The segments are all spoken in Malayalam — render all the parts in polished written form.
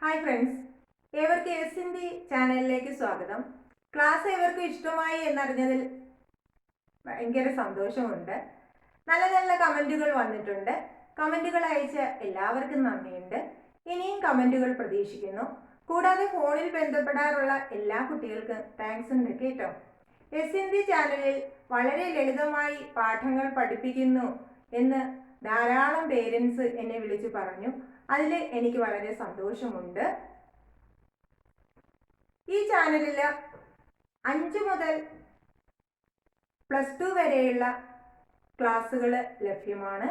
ഹായ് ഫ്രണ്ട്സ്, ഏവർക്കും എസ് ഹിന്ദി ചാനലിലേക്ക് സ്വാഗതം. ക്ലാസ് ഏവർക്കും ഇഷ്ടമായി എന്നറിഞ്ഞതിൽ ഭയങ്കര സന്തോഷമുണ്ട്. നല്ല നല്ല കമൻറ്റുകൾ വന്നിട്ടുണ്ട്. കമൻറ്റുകൾ അയച്ച എല്ലാവർക്കും നന്ദിയുണ്ട്. ഇനിയും കമൻറ്റുകൾ പ്രതീക്ഷിക്കുന്നു. കൂടാതെ ഫോണിൽ ബന്ധപ്പെടാറുള്ള എല്ലാ കുട്ടികൾക്കും താങ്ക്സ് ഉണ്ട് കേട്ടോ. എസ് ഹിന്ദി ചാനലിൽ വളരെ ലളിതമായി പാഠങ്ങൾ പഠിപ്പിക്കുന്നു എന്ന് ധാരാളം പേരൻസ് എന്നെ വിളിച്ചു പറഞ്ഞു. അതിൽ എനിക്ക് വളരെ സന്തോഷമുണ്ട്. ഈ ചാനലിൽ 5 മുതൽ +2 വരെയുള്ള ക്ലാസ്സുകൾ ലഭ്യമാണ്.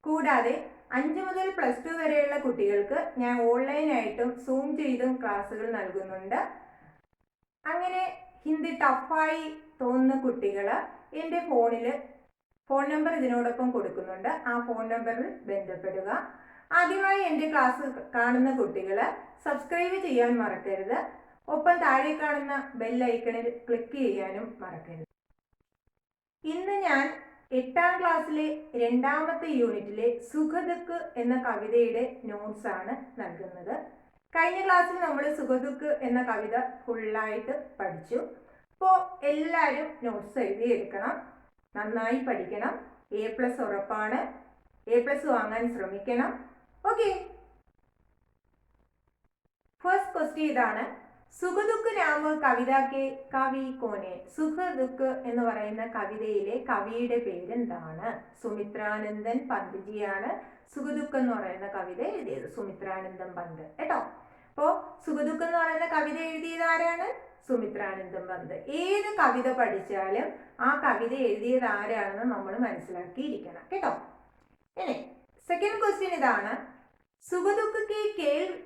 കൂടാതെ 5 മുതൽ +2 വരെയുള്ള കുട്ടികൾക്ക് ഞാൻ ഓൺലൈനായിട്ടും സൂം ചെയ്തും ക്ലാസ്സുകൾ നൽകുന്നുണ്ട്. അങ്ങനെ ഹിന്ദി ടഫായി തോന്നുന്ന കുട്ടികൾ എൻ്റെ ഫോൺ നമ്പർ ഇതിനോടൊപ്പം കൊടുക്കുന്നുണ്ട്. ആ ഫോൺ നമ്പറിൽ ബന്ധപ്പെടുക. ആദ്യമായി എൻ്റെ ക്ലാസ് കാണുന്ന കുട്ടികൾ സബ്സ്ക്രൈബ് ചെയ്യാൻ മറക്കരുത്. ഒപ്പം താഴെ കാണുന്ന ബെൽ ഐക്കണിൽ ക്ലിക്ക് ചെയ്യാനും മറക്കരുത്. ഇന്ന് ഞാൻ 8ാം ക്ലാസ്സിലെ 2ാമത്തെ യൂണിറ്റിലെ സുഖദുഃഖ് എന്ന കവിതയുടെ നോട്ട്സ് ആണ് നൽകുന്നത്. കഴിഞ്ഞ ക്ലാസ്സിൽ നമ്മൾ സുഖദുഃഖ് എന്ന കവിത ഫുള്ളായിട്ട് പഠിച്ചു. അപ്പോൾ എല്ലാവരും നോട്ട്സ് എഴുതിയെടുക്കണം, നന്നായി പഠിക്കണം. A+ ഉറപ്പാണ്. A+ വാങ്ങാൻ ശ്രമിക്കണം. ഓക്കെ, ഫസ്റ്റ് ക്വസ്റ്റ്യൻ ഇതാണ്. സുഖദുഃഖ് നാമ കവിത കെ കവി കോനെ? സുഖദുഃഖ് എന്ന് പറയുന്ന കവിതയിലെ കവിയുടെ പേരെന്താണ്? സുമിത്രാനന്ദൻ പന്ത്ജിയാണ് സുഖദുഃഖ് എന്ന് പറയുന്ന കവിത എഴുതിയത്. സുമിത്രാനന്ദൻ പന്ത് കേട്ടോ. അപ്പോൾ സുഖദുഃഖ് എന്ന് പറയുന്ന കവിത എഴുതിയത് ആരാണ്? സുമിത്രാനന്ദൻ പന്ത്. ഏത് കവിത പഠിച്ചാലും ആ കവിത എഴുതിയത് ആരാണെന്ന് നമ്മൾ മനസ്സിലാക്കിയിരിക്കണം കേട്ടോ. ഇനി സെക്കൻഡ് ക്വസ്റ്റ്യൻ ഇതാണ്. സുഖദുഃഖ് കി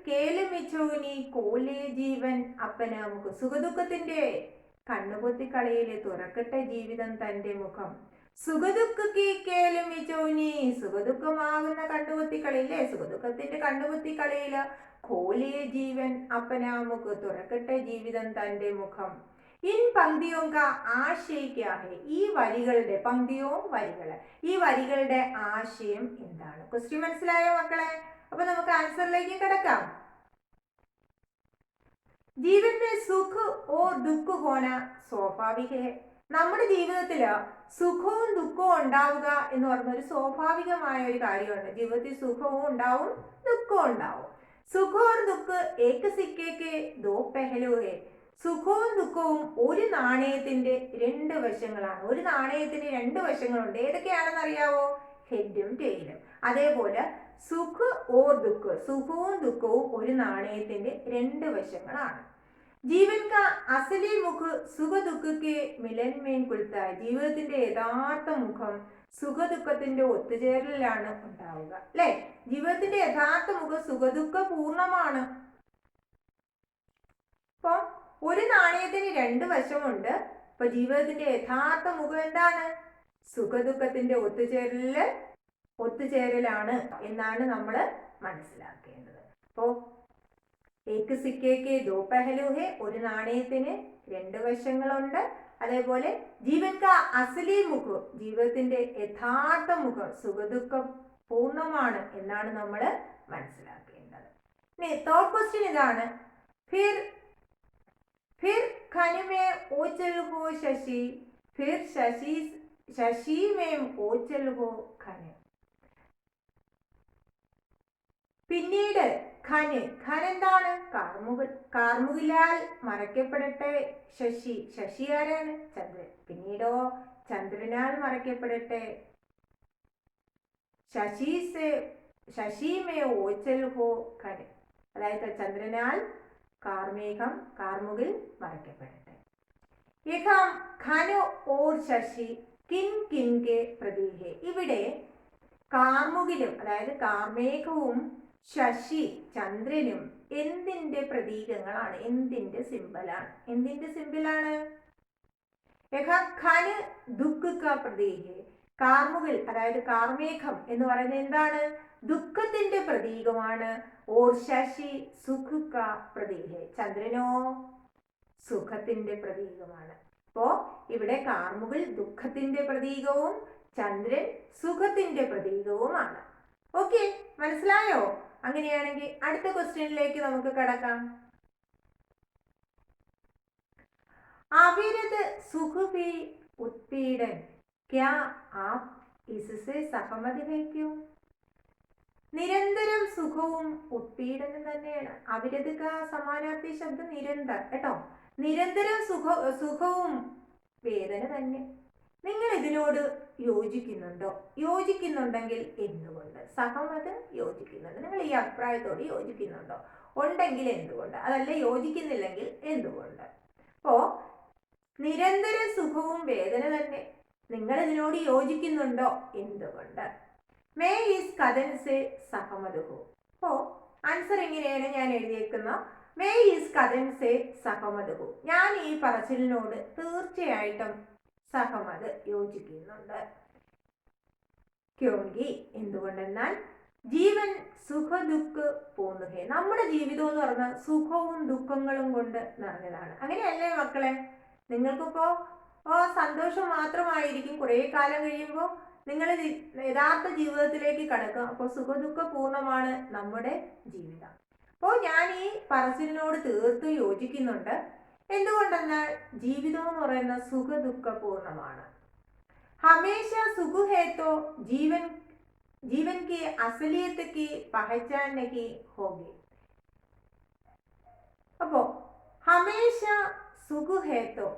കേല് മിച്ചോനി കോലേ ജീവൻ അപ്പനാമുഖ്? സുഖദുഃഖത്തിന്റെ കണ്ണുപൊത്തിക്കളയിലെ തുറക്കട്ടെ ജീവിതം തന്റെ മുഖം. സുഖദുഃഖ് കി കേല് മിച്ചോനി, സുഖദുഃഖമാകുന്ന കണ്ണുപൊത്തിക്കളിയില്ലേ, സുഖദുഃഖത്തിന്റെ കണ്ണുപൊത്തിക്കളിയില് കോലേ ജീവൻ അപ്പനാമുഖ്, തുറക്കട്ടെ ജീവിതം തന്റെ മുഖം. ഇൻ പങ്ക്തിയോ കാ ആശയ ക്യാ ഹൈ? ഈ വരികളുടെ പങ്ക്തിയോ വരികള്, ഈ വരികളുടെ ആശയം എന്താണ്? ക്വസ്റ്റ്യൻ മനസ്സിലായോ മക്കളെ? അപ്പൊ നമുക്ക് ആൻസറിലേക്ക് കിടക്കാം. ജീവൻ മേ സുഖ് ഓർ ദുഃഖ് ഹോന സ്വാഭാവിക ഹൈ. നമ്മുടെ ജീവിതത്തില് സുഖവും ദുഃഖവും ഉണ്ടാവുക എന്ന് പറഞ്ഞ ഒരു സ്വാഭാവികമായ ഒരു കാര്യമാണ്. ജീവിതത്തിൽ സുഖവും ഉണ്ടാവും, ദുഃഖവും ഉണ്ടാവും. സുഖ ഓർ ദുഃഖ് ഏക സിkke ke ദോ പെഹലു ഹൈ. സുഖവും ദുഃഖവും ഒരു നാണയത്തിന്റെ 2 വശങ്ങളാണ്. ഒരു നാണയത്തിന് 2 വശങ്ങളുണ്ട്. ഏതൊക്കെയാണെന്ന് അറിയാവോ? ഹെഡും ടെയിലും. അതേപോലെ സുഖ് ഓർ ദുഃഖ്, സുഖവും ദുഃഖവും ഒരു നാണയത്തിന്റെ 2 വശങ്ങളാണ്. ജീവൻ കാ അസലി മുഖ് സുഖ ദുഃഖ് കെ മിലൻ മേൻ കുൽത്ത ഹൈ. ജീവിതത്തിന്റെ യഥാർത്ഥ മുഖം സുഖദുഃഖത്തിന്റെ ഒത്തുചേരലിലാണ് ഉണ്ടാവുക അല്ലെ? ജീവിതത്തിന്റെ യഥാർത്ഥ മുഖം സുഖദുഃഖ പൂർണ്ണമാണ്. അപ്പൊ ഒരു നാണയത്തിന് 2 വശമുണ്ട്. അപ്പൊ ജീവിതത്തിന്റെ യഥാർത്ഥ മുഖം എന്താണ്? സുഖദുഃഖത്തിന്റെ ഒത്തുചേരലാണ് എന്നാണ് നമ്മൾ മനസ്സിലാക്കേണ്ടത്. അപ്പോ ഏക് സിക്കയ്ക്ക് ദോ പെഹലു ഹെ, ഒരു നാണയത്തിന് 2 വശങ്ങളുണ്ട്. അതേപോലെ ജീവൻ കാ അസലി മുഖ്, ജീവിതത്തിന്റെ യഥാർത്ഥ മുഖം സുഖദുഃഖം പൂർണ്ണമാണ് എന്നാണ് നമ്മൾ മനസ്സിലാക്കേണ്ടത്. ഇനി തേർഡ് ക്വസ്റ്റ്യൻ ഇതാണ്. फिर खन में ओचल हो शशि, फिर शशि में ओचल हो खन. പിന്നീട് ഖന് എന്താണ്? കാർമുകിലാൽ മറയ്ക്കപ്പെടട്ടെ ശശി. ശശി ആരാണ്? ചന്ദ്രൻ. പിന്നീടോ ചന്ദ്രനാൽ മറയ്ക്കപ്പെടട്ടെ. ശശി മേ ഓച്ചൽ ഹോ ഖന്, അതായത് ചന്ദ്രനാൽ കാർമുകിൽ മറയ്ക്കപ്പെടട്ടെ. യഥാം ഖന് ഓർ ശശി കിൻ കിൻ കെ പ്രതീക് ഹെ. ഇവിടെ കാർമുകിലും അതായത് കാർമേഘവും ശശി ചന്ദ്രനും എന്തിന്റെ പ്രതീകങ്ങളാണ്? എന്തിന്റെ സിംബലാണ്? എന്തിന്റെ സിംബലാണ്? ഖന് ദുഃഖ് കാ പ്രതീക് ഹെ. കാർമുകിൽ അതായത് കാർമേഘം എന്ന് പറയുന്നത് എന്താണ്? ദുഃഖത്തിന്റെ പ്രതീകമാണ്. ഓർ ശശി സുഖ് കാ പ്രതീക് ഹെ. ചന്ദ്രനോ സുഖത്തിന്റെ പ്രതീകമാണ്. അപ്പോ ഇവിടെ കാർമുകിൽ ദുഃഖത്തിന്റെ പ്രതീകവും ചന്ദ്രൻ സുഖത്തിന്റെ പ്രതീകവുമാണ്. ഓക്കെ, മനസ്സിലായോ? അങ്ങനെയാണെങ്കിൽ അടുത്ത ക്വസ്റ്റ്യനിലേക്ക് നമുക്ക് കടക്കാം. अविरत सुख भी उत्पीड़न, क्या आप इससे सहमत है? क्यों? നിരന്തരം സുഖവും ഉത്പീഡനം തന്നെയാണ്. അവിരത സമാനാർത്ഥി ശബ്ദം നിരന്തർ കേട്ടോ. നിരന്തരം സുഖവും വേദന തന്നെ. നിങ്ങൾ ഇതിനോട് യോജിക്കുന്നുണ്ടോ? യോജിക്കുന്നുണ്ടെങ്കിൽ എന്തുകൊണ്ട്? സഹമത് യോജിക്കുന്നുണ്ട്. നിങ്ങൾ ഈ അഭിപ്രായത്തോട് യോജിക്കുന്നുണ്ടോ? ഉണ്ടെങ്കിൽ എന്തുകൊണ്ട്? അതല്ല യോജിക്കുന്നില്ലെങ്കിൽ എന്തുകൊണ്ട്? അപ്പോ നിരന്തര സുഖവും വേദന തന്നെ. നിങ്ങൾ ഇതിനോട് യോജിക്കുന്നുണ്ടോ? എന്തുകൊണ്ട്? മേ ഈസ് കഥൻ സെ സഹമതുഹു. അപ്പോ ആൻസർ എങ്ങനെയാണ് ഞാൻ എഴുതിയേക്കുന്ന? മേ ഈസ് കഥൻ സെ സഹമതുഹു. ഞാൻ ഈ പറച്ചിലിനോട് തീർച്ചയായിട്ടും സഹമത് യോജിക്കുന്നുണ്ട്. ക്യോങ്കി എന്തുകൊണ്ടെന്നാൽ ജീവൻ സുഖ ദുഃഖ പൂർണ്ണഹേ. നമ്മുടെ ജീവിതം എന്ന് പറഞ്ഞാൽ സുഖവും ദുഃഖങ്ങളും കൊണ്ട് നിറഞ്ഞതാണ്. അങ്ങനെയല്ലേ മക്കളെ? നിങ്ങൾക്കിപ്പോ സന്തോഷം മാത്രമായിരിക്കും. കുറേ കാലം കഴിയുമ്പോൾ നിങ്ങൾ യഥാർത്ഥ ജീവിതത്തിലേക്ക് കടക്കും. അപ്പോൾ സുഖദുഃഖ പൂർണ്ണമാണ് നമ്മുടെ ജീവിതം. അപ്പോൾ ഞാൻ ഈ പറച്ചിലിനോട് തീർത്തും യോജിക്കുന്നുണ്ട്. എന്തുകൊണ്ടെന്നാൽ ജീവിതം എന്ന് പറയുന്ന സുഖദുഃഖ പൂർണ്ണമാണ്. ഹമേശ സുഖ ഹേ തോ जीवन की असलियत की पहचानने की होगी. അപ്പോ ഹമേശ സുഖ ഹേ തോ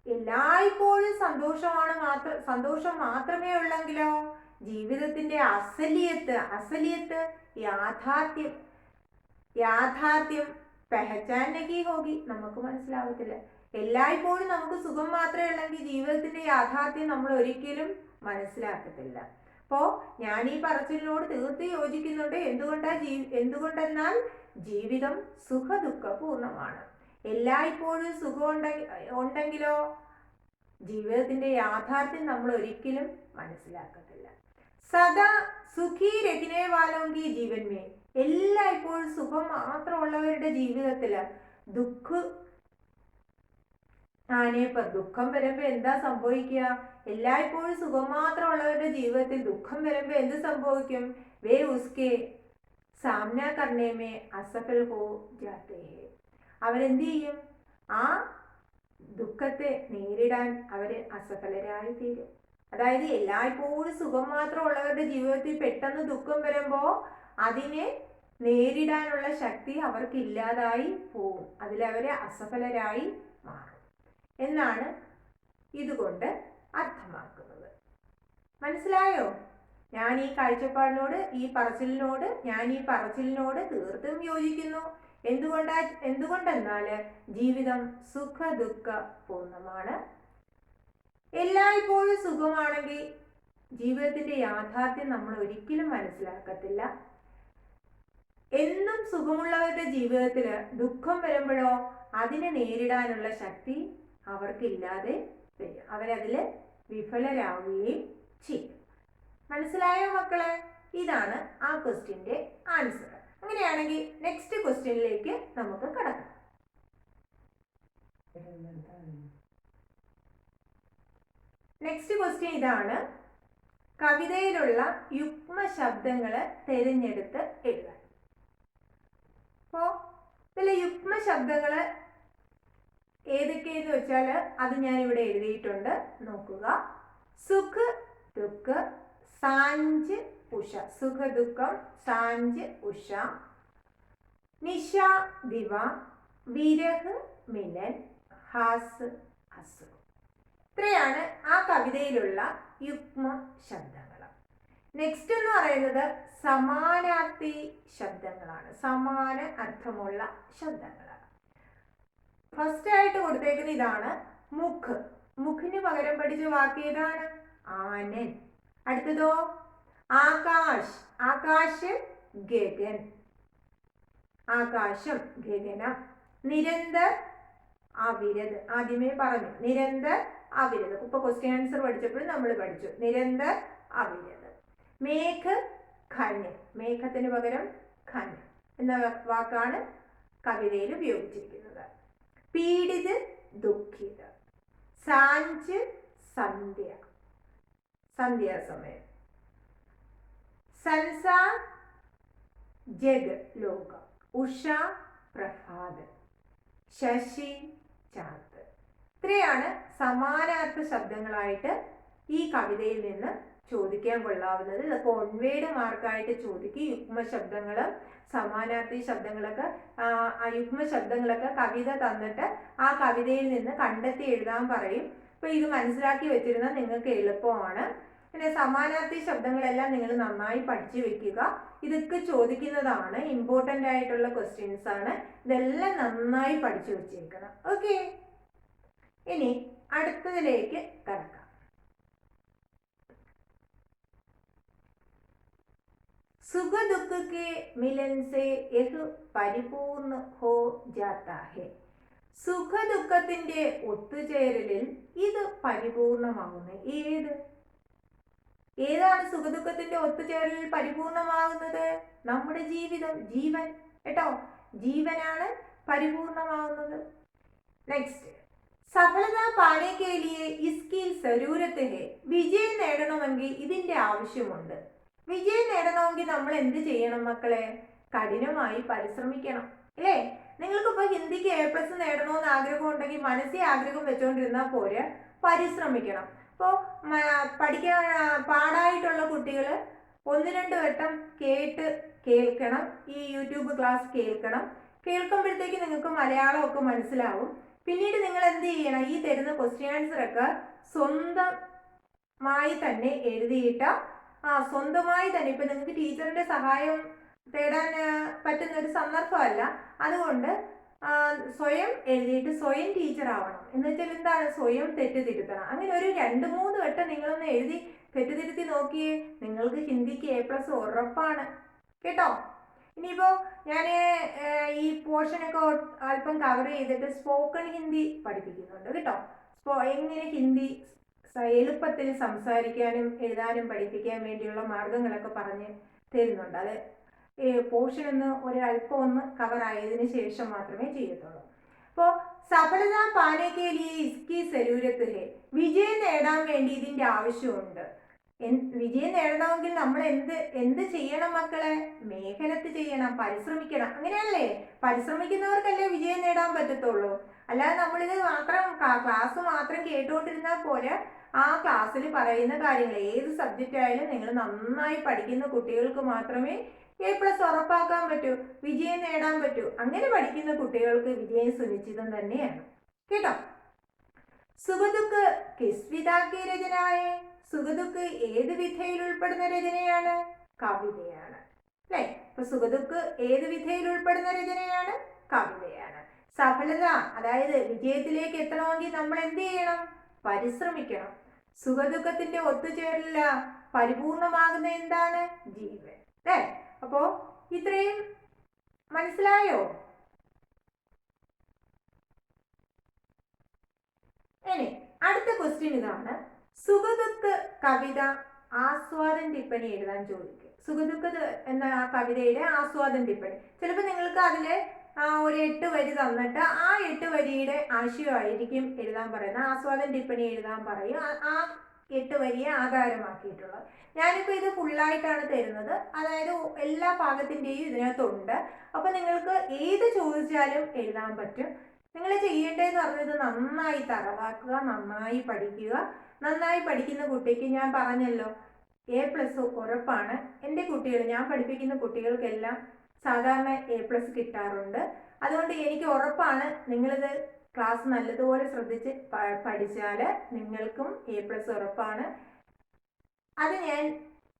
എല്ലായ്പ്പോഴും സന്തോഷം മാത്രമേ ഉള്ളെങ്കിലോ ജീവിതത്തിന്റെ അസലിയത്ത് യാഥാർത്ഥ്യം പെഹച്ചാനകി ഹോഗി നമുക്ക് മനസ്സിലാവത്തില്ല. എല്ലായ്പ്പോഴും നമുക്ക് സുഖം മാത്രമേ ഉള്ളെങ്കിൽ ജീവിതത്തിന്റെ യാഥാർത്ഥ്യം നമ്മൾ ഒരിക്കലും മനസ്സിലാക്കത്തില്ല. അപ്പോ ഞാൻ ഈ പറച്ചിലിനോട് തീർത്ത് യോജിക്കുന്നുണ്ട്. എന്തുകൊണ്ടെന്നാൽ ജീവിതം സുഖ ദുഃഖ പൂർണ്ണമാണ്. എല്ലായ്പ്പോഴും സുഖം ഉണ്ടെങ്കിലോ ജീവിതത്തിന്റെ യാഥാർത്ഥ്യം നമ്മൾ ഒരിക്കലും മനസ്സിലാക്കത്തില്ല. സദാ സുഖി രഹിനെ വാലോങ്കി ജീവൻമേ. എല്ലായ്പ്പോഴും സുഖം മാത്രമുള്ളവരുടെ ജീവിതത്തില് ദുഃഖം വരുമ്പോ എന്താ സംഭവിക്കുക? എല്ലായ്പ്പോഴും സുഖം മാത്രമുള്ളവരുടെ ജീവിതത്തിൽ ദുഃഖം വരുമ്പോ എന്ത് സംഭവിക്കും? വേ ഉസ്കെ സാമ്ന കർണേമേ അസഫൽ ഹോ ജാത്തേ ഹേ. അവരെന്ത് ചെയ്യും? ആ ദുഃഖത്തെ നേരിടാൻ അവര് അസഫലരായി തീരും. അതായത് എല്ലായ്പ്പോഴും സുഖം മാത്രമുള്ളവരുടെ ജീവിതത്തിൽ പെട്ടെന്ന് ദുഃഖം വരുമ്പോ അതിനെ നേരിടാനുള്ള ശക്തി അവർക്ക് ഇല്ലാതായി പോവും. അതിലവരെ അസഫലരായി മാറും എന്നാണ് ഇതുകൊണ്ട് അർത്ഥമാക്കുന്നത്. മനസ്സിലായോ? ഞാൻ ഈ കാഴ്ചപ്പാടിനോട് ഈ പറച്ചിലിനോട് തീർത്തും യോജിക്കുന്നു. എന്തുകൊണ്ടെന്നാൽ ജീവിതം സുഖ ദുഃഖ പൂർണ്ണമാണ്. എല്ലായ്പ്പോഴും സുഖമാണെങ്കിൽ ജീവിതത്തിന്റെ യാഥാർത്ഥ്യം നമ്മൾ ഒരിക്കലും മനസ്സിലാക്കത്തില്ല. എന്നും സുഖമുള്ളവരുടെ ജീവിതത്തിൽ ദുഃഖം വരുമ്പോഴോ അതിനെ നേരിടാനുള്ള ശക്തി അവർക്കില്ലാതെ വരും. അവരതിൽ വിഫലരാകുകയും ചെയ്യും. മനസ്സിലായോ മക്കളെ? ഇതാണ് ആ ക്വസ്റ്റ്യന്റെ ആൻസർ. അങ്ങനെയാണെങ്കിൽ നെക്സ്റ്റ് ക്വസ്റ്റ്യനിലേക്ക് നമുക്ക് കടക്കാം. നെക്സ്റ്റ് ക്വസ്റ്റ്യൻ ഇതാണ്. കവിതയിലുള്ള യുഗ്മ ശബ്ദങ്ങൾ തിരഞ്ഞെടുത്ത് എഴുതാൻ. അപ്പോൾ ഇതിലെ യുഗ്മ ശബ്ദങ്ങൾ ഏതൊക്കെയെന്ന് വെച്ചാൽ അത് ഞാൻ ഇവിടെ എഴുതിയിട്ടുണ്ട്. നോക്കുക. സുഖ് ദുഃഖ് സാഞ്ച് ഉഷ. സുഖ ദുഃഖം സാഞ്ച് ഉഷ. നിശ ദിവ വിരഹ് മിലൻ ഹാസ് അസു. ഇത്രയാണ് ആ കവിതയിലുള്ള യുഗ്മ ശബ്ദങ്ങൾ. നെക്സ്റ്റ് എന്ന് പറയുന്നത് സമാനാർത്ഥി ശബ്ദങ്ങളാണ്. സമാന അർത്ഥമുള്ള ശബ്ദങ്ങളാണ്. ഫസ്റ്റ് ആയിട്ട് കൊടുത്തേക്കുന്ന ഇതാണ് മുഖ്. മുഖിന് പകരം പഠിച്ച വാക്ക് ഏതാണ്? ആനൻ. അടുത്തതോ ആകാശ്. ആകാശ് ഗഗൻ. ആകാശം ഗഗനം. നിരന്തർ അവിരത്. ആദ്യമേ പറഞ്ഞു നിരന്തർ അവിരത്. ഇപ്പൊ ക്വസ്റ്റ്യൻ ആൻസർ പഠിച്ചപ്പോഴും നമ്മൾ പഠിച്ചു നിരന്തർ അവിരത്. മേഘ് ഖന്. മേഘത്തിന് പകരം ഖന് എന്ന വാക്കാണ് കവിതയിൽ ഉപയോഗിച്ചിരിക്കുന്നത്. പീഡിത് ദുഃഖിത്. സാഞ്ച് സന്ധ്യ. സന്ധ്യാസമയം. സൻസാർ ജഗ് ലോകം, ഉഷ പ്രഭാത്, ശശി ചാത്ത്. ഇത്രയാണ് സമാനാർത്ഥ ശബ്ദങ്ങളായിട്ട് ഈ കവിതയിൽ നിന്ന് ചോദിക്കാൻ കൊള്ളാവുന്നത്. ഇതൊക്കെ ഒൺവേഡ് മാർക്കായിട്ട് ചോദിക്കും. യുഗ്മ ശബ്ദങ്ങളും സമാനാർത്ഥി ശബ്ദങ്ങളൊക്കെ യുഗ്മ ശബ്ദങ്ങളൊക്കെ കവിത തന്നിട്ട് ആ കവിതയിൽ നിന്ന് കണ്ടെത്തി എഴുതാൻ പറയും. അപ്പോൾ ഇത് മനസ്സിലാക്കി വെച്ചിരുന്നാൽ നിങ്ങൾക്ക് എളുപ്പമാണ്. പിന്നെ സമാനാർത്ഥി ശബ്ദങ്ങളെല്ലാം നിങ്ങൾ നന്നായി പഠിച്ചു വെക്കുക. ഇതൊക്കെ ചോദിക്കുന്നതാണ്, ഇമ്പോർട്ടൻ്റ് ആയിട്ടുള്ള ക്വസ്റ്റ്യൻസ് ആണ്. ഇതെല്ലാം നന്നായി പഠിച്ചു വെച്ചേക്കണം. ഓക്കെ, ഇനി അടുത്തതിലേക്ക് കടക്കാം. सुख दुख के मिलन से यह പരിപൂർണ്ണ ഹോ ജാതാ ഹെ. സുഖ ദുഃഖത്തിന്റെ ഒത്തുചേരലിൽ ഇത് പരിപൂർണമാകുന്നു. ഏതാണ് സുഖദുഃഖത്തിന്റെ ഒത്തുചേരലിൽ പരിപൂർണമാകുന്നത്? നമ്മുടെ ജീവിതം, ജീവൻ കേട്ടോ, ജീവനാണ് പരിപൂർണമാവുന്നത്. നെക്സ്റ്റ്, സഫലത പാനെ കെ ലിയെ ഇസ്കി സരൂരത്ത് ഹെ. വിജയം നേടണമെങ്കിൽ ഇതിന്റെ ആവശ്യമുണ്ട്. വിജയം നേടണമെങ്കിൽ നമ്മൾ എന്ത് ചെയ്യണം മക്കളെ? കഠിനമായി പരിശ്രമിക്കണം, അല്ലേ? നിങ്ങൾക്കിപ്പോൾ ഹിന്ദിക്ക് A+ നേടണമെന്ന് ആഗ്രഹം ഉണ്ടെങ്കിൽ മനസ്സിൽ ആഗ്രഹം വെച്ചുകൊണ്ടിരുന്നാൽ പോരെ, പരിശ്രമിക്കണം. ഇപ്പോൾ പഠിക്കാൻ പാടായിട്ടുള്ള കുട്ടികൾ 1-2 വട്ടം കേൾക്കണം. ഈ യൂട്യൂബ് ക്ലാസ് കേൾക്കുമ്പോഴത്തേക്ക് നിങ്ങൾക്ക് മലയാളമൊക്കെ മനസ്സിലാവും. പിന്നീട് നിങ്ങൾ എന്ത് ചെയ്യണം? ഈ തരുന്ന ക്വസ്റ്റ്യൻ ആൻസറൊക്കെ സ്വന്തമായി തന്നെ എഴുതിയിട്ട് സ്വന്തമായി തന്നെ, ഇപ്പം നിങ്ങൾക്ക് ടീച്ചറിൻ്റെ സഹായം തേടാൻ പറ്റുന്ന ഒരു സന്ദർഭമല്ല, അതുകൊണ്ട് സ്വയം എഴുതിയിട്ട് സ്വയം ടീച്ചർ ആവണം. എന്ന് വെച്ചാൽ എന്താണ്? സ്വയം തെറ്റ് തിരുത്തണം. അങ്ങനെ ഒരു 2-3 വട്ടം നിങ്ങളൊന്ന് എഴുതി തെറ്റുതിരുത്തി നോക്കിയേ, നിങ്ങൾക്ക് ഹിന്ദിക്ക് A+ ഉറപ്പാണ് കേട്ടോ. ഇനിയിപ്പോൾ ഞാൻ ഈ പോർഷനൊക്കെ അല്പം കവർ ചെയ്തിട്ട് സ്പോക്കൺ ഹിന്ദി പഠിപ്പിക്കുന്നുണ്ട് കേട്ടോ. എങ്ങനെ ഹിന്ദി എളുപ്പത്തിൽ സംസാരിക്കാനും എഴുതാനും പഠിപ്പിക്കാൻ വേണ്ടിയുള്ള മാർഗങ്ങളൊക്കെ പറഞ്ഞ് തരുന്നുണ്ട്. അത് പോർഷൻ ഒരല്പം ഒന്ന് കവർ ആയതിനു ശേഷം മാത്രമേ ചെയ്യത്തുള്ളൂ. അപ്പോൾ സഫലത പാനെ കെ ലിയെ ഇസ്കി സരൂരത്ത് ഹെ. വിജയം നേടാൻ വേണ്ടി ഇതിൻ്റെ ആവശ്യമുണ്ട്. വിജയം നേടണമെങ്കിൽ നമ്മൾ എന്ത് ചെയ്യണം മക്കളെ? മേഖലത്ത് ചെയ്യണം, പരിശ്രമിക്കണം. അങ്ങനെയല്ലേ? പരിശ്രമിക്കുന്നവർക്കല്ലേ വിജയം നേടാൻ പറ്റത്തുള്ളൂ. അല്ലാതെ നമ്മളിത് മാത്രം ക്ലാസ് മാത്രം കേട്ടുകൊണ്ടിരുന്നാൽ പോരെ. ആ ക്ലാസ്സിൽ പറയുന്ന കാര്യങ്ങൾ ഏത് സബ്ജക്റ്റ് ആയാലും നിങ്ങൾ നന്നായി പഠിക്കുന്ന കുട്ടികൾക്ക് മാത്രമേ A+ ഉറപ്പാക്കാൻ പറ്റൂ, വിജയം നേടാൻ പറ്റൂ. അങ്ങനെ പഠിക്കുന്ന കുട്ടികൾക്ക് വിജയം സുനിശ്ചിതം തന്നെയാണ് കേട്ടോ. സുഖദുഃഖ് കിസ് വിധാക്കി രചനയെ. സുഖദുഃഖ് ഏത് വിധയിൽ ഉൾപ്പെടുന്ന രചനയാണ്? കവിതയാണ്, അല്ലേ? ഇപ്പൊ സുഖദുഃഖ് ഏത് വിധയിൽ ഉൾപ്പെടുന്ന രചനയാണ്? കവിതയാണ്. സഫലത, അതായത് വിജയത്തിലേക്ക് എത്തണമെങ്കിൽ നമ്മൾ എന്ത് ചെയ്യണം? പരിശ്രമിക്കണം. സുഖദുഃഖത്തിന്റെ ഒത്തുചേരലില്ല പരിപൂർണമാകുന്ന എന്താണ്? ജീവൻ, അല്ലേ? അപ്പോ ഇത്രയും മനസ്സിലായോ? ഇനി അടുത്ത ക്വസ്റ്റ്യൻ ഇതാണ്. സുഖദുഃഖ് കവിത ആസ്വാദൻ ടിപ്പണി എഴുതാൻ ചോദിക്കുക. സുഖദുഃഖ് എന്ന ആ കവിതയുടെ ആസ്വാദൻ ടിപ്പണി. ചിലപ്പോൾ നിങ്ങൾക്ക് അതിലെ ഒരു 8 വരി തന്നിട്ട് ആ 8 വരിയുടെ ആശയമായിരിക്കും എഴുതാൻ പറയുന്നത്. ആസ്വാദൻ ടിപ്പണി എഴുതാൻ പറയും. ആ 8 വരിയെ ആധാരമാക്കിയിട്ടുള്ളത്. ഞാനിപ്പോൾ ഇത് ഫുള്ളായിട്ടാണ് തരുന്നത്, അതായത് എല്ലാ ഭാഗത്തിൻ്റെയും ഇതിനകത്തുണ്ട്. അപ്പോൾ നിങ്ങൾക്ക് ഏത് ചോദിച്ചാലും എഴുതാൻ പറ്റും. നിങ്ങൾ ചെയ്യേണ്ടതെന്ന് പറഞ്ഞത് നന്നായി തറവാക്കുക, നന്നായി പഠിക്കുക. നന്നായി പഠിക്കുന്ന കുട്ടിക്ക് ഞാൻ പറഞ്ഞല്ലോ A+ ഉറപ്പാണ്. എൻ്റെ കുട്ടികൾ, ഞാൻ പഠിപ്പിക്കുന്ന കുട്ടികൾക്കെല്ലാം സാധാരണ A+ കിട്ടാറുണ്ട്. അതുകൊണ്ട് എനിക്ക് ഉറപ്പാണ് നിങ്ങളിത് ക്ലാസ് നല്ലതുപോലെ ശ്രദ്ധിച്ച് പഠിച്ചാൽ നിങ്ങൾക്കും A+ ഉറപ്പാണ്. അത് ഞാൻ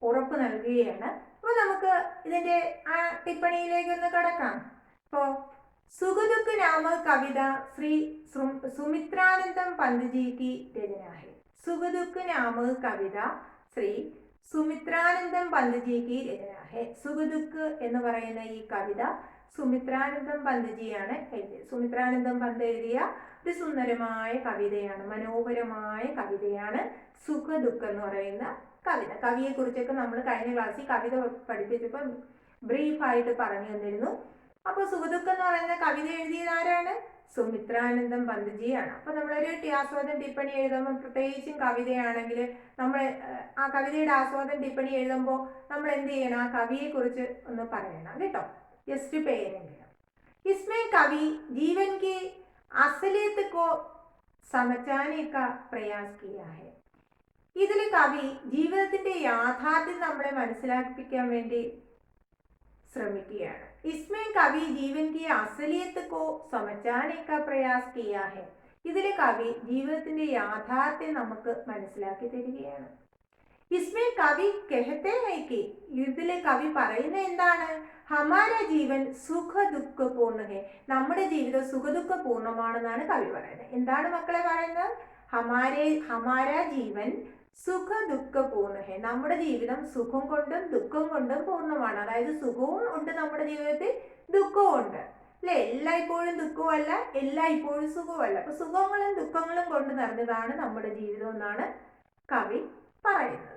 ഉറപ്പ് നൽകുകയാണ്. അപ്പോൾ നമുക്ക് ഇതിൻ്റെ ആ ടിപ്പണിയിലേക്ക് ഒന്ന് കടക്കാം. അപ്പോൾ സുഖദുഃഖ് നാമ കവിത ശ്രീ സുമിത്രാനന്ദം പന്ത്ജി की രചന है. സുഖദുഃഖ് നാമ കവിത ശ്രീ സുമിത്രാനന്ദം പന്ത്ജി की രചന है. സുഖദുഃഖ് എന്ന് പറയുന്ന ഈ കവിത സുമിത്രാനന്ദം പന്ത്ജിയാണ് എഴുതിയത്. സുമിത്രാനന്ദം പന്ത് എഴുതിയ ഒരു സുന്ദരമായ കവിതയാണ്, മനോഹരമായ കവിതയാണ് സുഖദുഃഖ് എന്ന് പറയുന്ന കവിത. കവിയെ കുറിച്ചൊക്കെ നമ്മൾ കഴിഞ്ഞ ക്ലാസ്സിൽ കവിത പഠിപ്പിച്ചപ്പോൾ ബ്രീഫായിട്ട് പറഞ്ഞു തന്നിരുന്നു. അപ്പോൾ സുഖദുഃഖ് എന്ന് പറയുന്ന കവിത എഴുതിയത് ആരാണ്? സുമിത്രാനന്ദൻ പന്ത്ജിയാണ്. അപ്പൊ നമ്മളൊരു ആസ്വാദന ടിപ്പണി എഴുതുമ്പോൾ, പ്രത്യേകിച്ചും കവിതയാണെങ്കിൽ നമ്മൾ ആ കവിതയുടെ ആസ്വാദന ടിപ്പണി എഴുതുമ്പോൾ നമ്മൾ എന്ത് ചെയ്യണം, ആ കവിയെ കുറിച്ച് ഒന്ന് പറയണം കേട്ടോ, ജസ്റ്റ് പേരെങ്കിലും. इसमें कवि जीवन की असलियत को समझाने का प्रयास किया है. ഇതിൽ കവി ജീവിതത്തിന്റെ യാഥാർത്ഥ്യം നമ്മളെ മനസ്സിലാക്കിപ്പിക്കാൻ വേണ്ടി ശ്രമിക്കുകയാണ്. इसमें कवि जीवन की असलियत को समझाने का प्रयास किया है. ഇതിൽ കവി ജീവിതത്തിന്റെ യാഥാർത്ഥ്യം നമുക്ക് മനസ്സിലാക്കി തരികയാണ്. इसमें कवि कहते हैं कि ഇതിൽ കവി പറയുന്നത് എന്താണ്, ഹമാരാ ജീവൻ സുഖ ദുഃഖ പൂർണ്ണ ഹെ, നമ്മുടെ ജീവിതം സുഖദുഃഖ പൂർണ്ണമാണെന്നാണ് കവി പറയുന്നത്. എന്താണ് മക്കളെ പറയുന്നത്, ഹമാരാ ജീവൻ സുഖ ദുഃഖ പൂർണ്ണ ഹെ, നമ്മുടെ ജീവിതം സുഖം കൊണ്ടും ദുഃഖം കൊണ്ടും പൂർണ്ണമാണ്. അതായത് സുഖവും ഉണ്ട് നമ്മുടെ ജീവിതത്തിൽ, ദുഃഖവും ഉണ്ട് അല്ലെ. എല്ലായ്പ്പോഴും ദുഃഖമല്ല, എല്ലായ്പ്പോഴും സുഖമല്ല. അപ്പൊ സുഖങ്ങളും ദുഃഖങ്ങളും കൊണ്ട് നിറഞ്ഞതാണ് നമ്മുടെ ജീവിതം എന്നാണ് കവി പറയുന്നത്.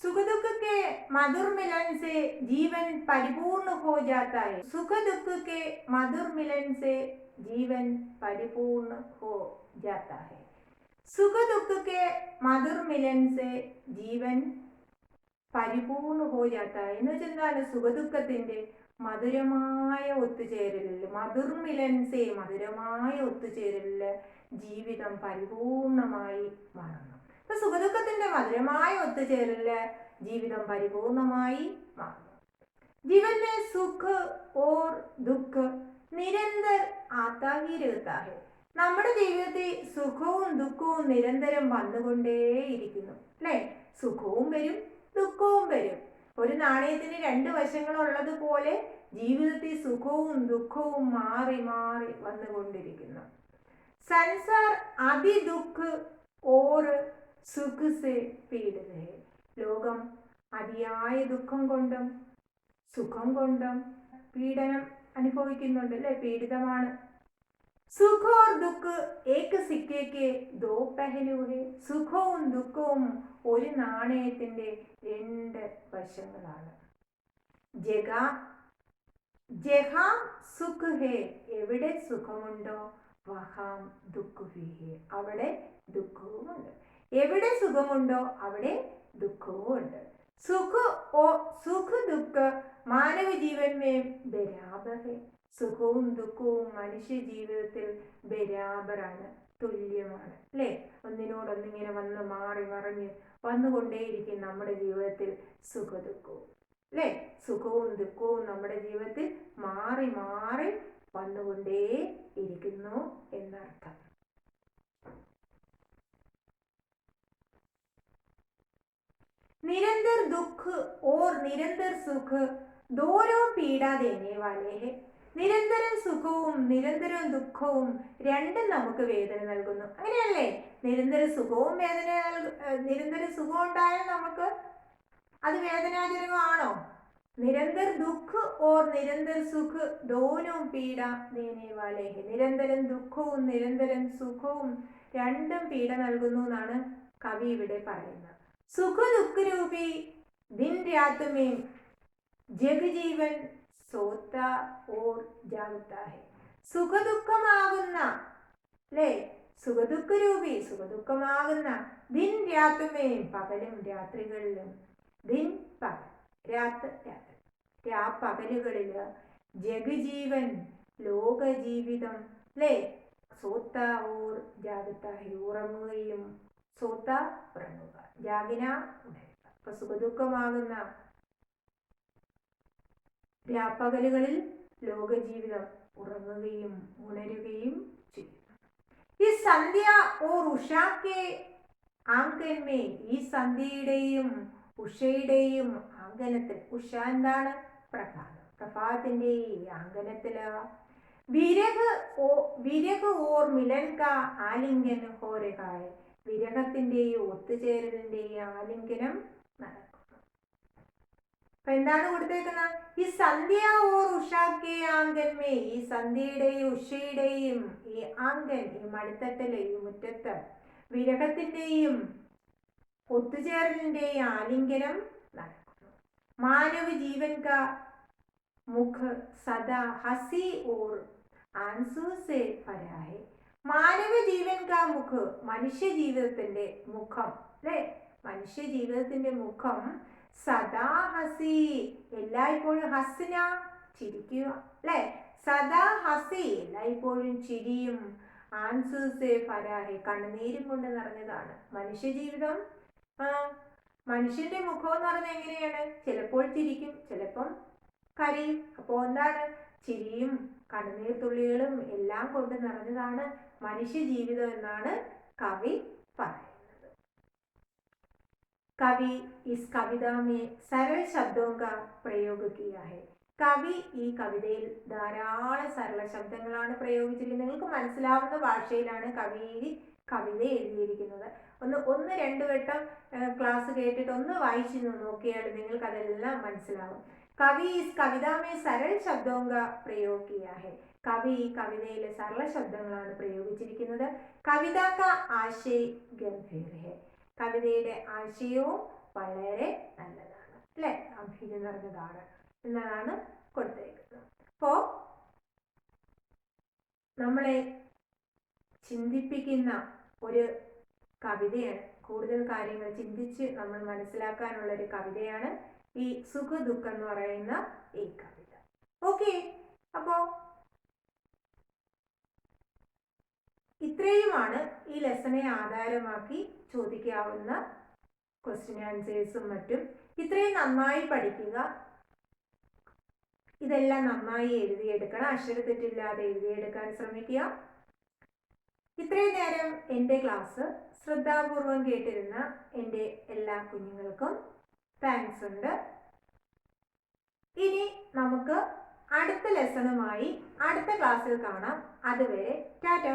सुख दुख के मधुर मिलन से जीवन परिपूर्ण हो जाता है. सुख दुख के मधुर मिलन से जीवन परिपूर्ण हो जाता है. सुख दुख के मधुर मिलन से जीवन പരിപൂർണ്ണ ഹോ ജാത്താ എന്ന് വെച്ചാൽ എന്താണ്, സുഖദുഃഖത്തിന്റെ മധുരമായ ഒത്തുചേരലിൽ, മധുർമിലൻസേ മധുരമായ ഒത്തുചേരലിൽ ജീവിതം പരിപൂർണമായി മാറുന്നു. അപ്പൊ സുഖദുഃഖത്തിന്റെ മധുരമായ ഒത്തുചേരലില് ജീവിതം പരിപൂർണമായി മാറുന്നു. जीवन में सुख और दुख निरंतर आता ही रहता है. നമ്മുടെ ജീവിതത്തിൽ സുഖവും ദുഃഖവും നിരന്തരം വന്നുകൊണ്ടേയിരിക്കുന്നു അല്ലെ. സുഖവും വരും ദുഃഖവും വരും. ഒരു നാണയത്തിന് രണ്ട് വശങ്ങളുള്ളതുപോലെ ജീവിതത്തിൽ സുഖവും ദുഃഖവും മാറി മാറി വന്നുകൊണ്ടിരിക്കുന്നു. संसार अभी दुख और സുഖ സേ പീഡിത ഹെ. ലോകം അതിയായ ദുഃഖം കൊണ്ടും സുഖം കൊണ്ടും പീഡനം അനുഭവിക്കുന്നുണ്ട് അല്ലെ, പീഡിതമാണ്. സുഖ ഓർ ദുഃഖ് ഏക സിക്കയ്ക്ക് ദോ പെഹലു ഹെ. സുഖവും ദുഃഖവും ഒരു നാണയത്തിന്റെ രണ്ട് വശങ്ങളാണ്. ജഹാം സുഖ് ഹെ, എവിടെ സുഖമുണ്ടോ വഹാം ദുഃഖ് ഭി ഹെ, അവിടെ ദുഃഖവുമുണ്ട്. എവിടെ സുഖമുണ്ടോ അവിടെ ദുഃഖവും ഉണ്ട്. സുഖ ദുഃഖ മാനവ ജീവൻ മേ ബരാബർ ഹെ. സുഖവും ദുഃഖവും മനുഷ്യ ജീവിതത്തിൽ ബരാബറാണ്, തുല്യമാണ് അല്ലേ. ഒന്നിനോടൊന്നിങ്ങനെ വന്ന് മാറി മറിഞ്ഞ് വന്നുകൊണ്ടേയിരിക്കും നമ്മുടെ ജീവിതത്തിൽ സുഖ ദുഃഖവും അല്ലേ. സുഖവും ദുഃഖവും നമ്മുടെ ജീവിതത്തിൽ മാറി മാറി വന്നുകൊണ്ടേ ഇരിക്കുന്നു എന്നർത്ഥം. निरंतर दुख और निरंतर सुख दोनों पीड़ा देने वाले हैं. നിരന്തരം സുഖവും നിരന്തരം ദുഃഖവും രണ്ടും നമുക്ക് വേദന നൽകുന്നു, അങ്ങനെയല്ലേ. നിരന്തര സുഖവും നിരന്തര സുഖം ഉണ്ടായാൽ നമുക്ക് അത് വേദനാജനകമാണോ? നിരന്തര ദുഃഖ് ഓർ നിരന്തര സുഖ് ദോനും പീഡ ദേനെ വാലേ ഹെ. നിരന്തരം ദുഃഖവും നിരന്തരം സുഖവും രണ്ടും പീഡ നൽകുന്നു എന്നാണ് കവി ഇവിടെ പറയുന്നത്. സുഖ ദുഃഖ രൂപി ദിൻ രാത് മേ ജഗജീവൻ സോത്താ ഓർ ജാഗത്താ ഹെ. സുഖദുഃഖമാകുന്ന അല്ലേ, സുഖദുഃഖ രൂപി സുഖദുഃഖമാകുന്ന ദിൻ രാത് മേ, പകലും രാത്രികളിലും, ദിൻ പകൽ രാത് രാത്രി പകലുകളില്, ജഗജീവൻ ലോകജീവിതം അല്ലേ, സോത്താ ഓർ ജാഗത്താ ഹെ, ഉറങ്ങുകയും, സോത്ത ഉറങ്ങുക, ജാഗിന ഉണരുക. അപ്പൊ സുഖദുഃഖമാകുന്ന രാപ്പകലുകളിൽ ലോകജീവിതം ഉറങ്ങുകയും ഉണരുകയും ചെയ്യുന്നു. ഈ സന്ധ്യ ഓർ ഉഷാക്കെ ആങ്കന്മേ, ഈ സന്ധ്യയുടെയും ഉഷയുടെയും ആംഗനത്തിൽ, ഉഷ എന്താണ്, പ്രഭാതം, പ്രഭാതത്തിന്റെ ഈ ആംഗനത്തില് വിരഹ് ഓർ മിലൻ കാ ആലിംഗൻ ഹോ രഹാ ഹെ. വിരഹത്തിന്റെയും ഒത്തുചേരലിന്റെയും ആലിംഗനം നടക്കുന്നു. അപ്പൊ എന്താണ് കൊടുത്തേക്കുന്നത്, ഈ സന്ധ്യ ഓർ ഉഷാക്കെ ആംഗന്മേ, ഈ സന്ധ്യയുടെയും ഉഷയുടെയും ഈ ആംഗൻ, ഈ മടിത്തട്ടില്, ഈ മുറ്റത്ത് വിരഹത്തിന്റെയും ഒത്തുചേരലിന്റെയും ആലിംഗനം നടക്കുന്നു. मुख सदा हंसी और आंसू से भरा है. മാനവ ജീവൻ കാ മുഖ്, മനുഷ്യ ജീവിതത്തിന്റെ മുഖം അല്ലെ, മനുഷ്യ ജീവിതത്തിന്റെ മുഖം സദാ ഹസി, എല്ലായ്പ്പോഴും ഹസ്ന ചിരിക്കുക അല്ലെ, സദാ ഹസി എല്ലായ്പ്പോഴും ചിരിയും, ആൻസൂസെ ഫരാഹെ കണ്ണുനീരും കൊണ്ട് നിറഞ്ഞതാണ്. മനുഷ്യ ജീവിതം മനുഷ്യന്റെ മുഖം എന്ന് പറഞ്ഞാൽ എങ്ങനെയാണ്? ചിലപ്പോൾ ചിരിക്കും, ചിലപ്പം കരയും. അപ്പോൾ എന്താണ്? ചിരിയും കണ്ണുനീർ തുള്ളികളും എല്ലാം കൊണ്ട് നിറഞ്ഞതാണ് മനുഷ്യ ജീവിതം എന്നാണ് കവി പറയുന്നത്. കവി इस कविता में सरल शब्दों का प्रयोग किया है. കവി ഈ കവിതയിൽ ധാരാളം സരള ശബ്ദങ്ങളാണ് പ്രയോഗിച്ചിരിക്കുന്നത്. നിങ്ങൾക്ക് മനസ്സിലാവുന്ന ഭാഷയിലാണ് കവി കവിത എഴുതിയിരിക്കുന്നത്. ഒന്ന് രണ്ട് വട്ടം ക്ലാസ് കേട്ടിട്ട് ഒന്ന് വായിച്ചു നോക്കിയാൽ നിങ്ങൾക്ക് അതെല്ലാം മനസ്സിലാവും. കവി इस कविता में सरल शब्दों का प्रयोग किया है. കവി ഈ കവിതയിൽ സരള ശബ്ദങ്ങളാണ് പ്രയോഗിച്ചിരിക്കുന്നത്. കവിത കാ ആശയ ഗംഭീർ ഹെ, കവിതയുടെ ആശയവും വളരെ നല്ലതാണ് അല്ലെ, ഗംഭീരം നിറഞ്ഞതാണ് എന്നാണ് കൊടുത്തിരിക്കുന്നത്. അപ്പോ നമ്മളെ ചിന്തിപ്പിക്കുന്ന ഒരു കവിതയാണ്, കൂടുതൽ കാര്യങ്ങൾ ചിന്തിച്ച് നമ്മൾ മനസ്സിലാക്കാനുള്ള ഒരു കവിതയാണ് ഈ സുഖ ദുഃഖം എന്ന് പറയുന്ന ഈ കവിത. ഓക്കെ, അപ്പോ ഇത്രയുമാണ് ഈ ലെസണെ ആധാരമാക്കി ചോദിക്കാവുന്ന ക്വസ്റ്റ്യൻ ആൻസേഴ്സും മറ്റും. ഇത്രയും നന്നായി പഠിക്കുക, ഇതെല്ലാം നന്നായി എഴുതിയെടുക്കണം, അക്ഷരത്തെറ്റില്ലാതെ എഴുതിയെടുക്കാൻ ശ്രമിക്കുക. ഇത്രയും നേരം എൻ്റെ ക്ലാസ് ശ്രദ്ധാപൂർവം കേട്ടിരുന്ന എൻ്റെ എല്ലാ കുഞ്ഞുങ്ങൾക്കും താങ്ക്സ് ഉണ്ട്. ഇനി നമുക്ക് അടുത്ത ലെസണുമായി അടുത്ത ക്ലാസ്സിൽ കാണാം. അതുവരെ ടാറ്റ.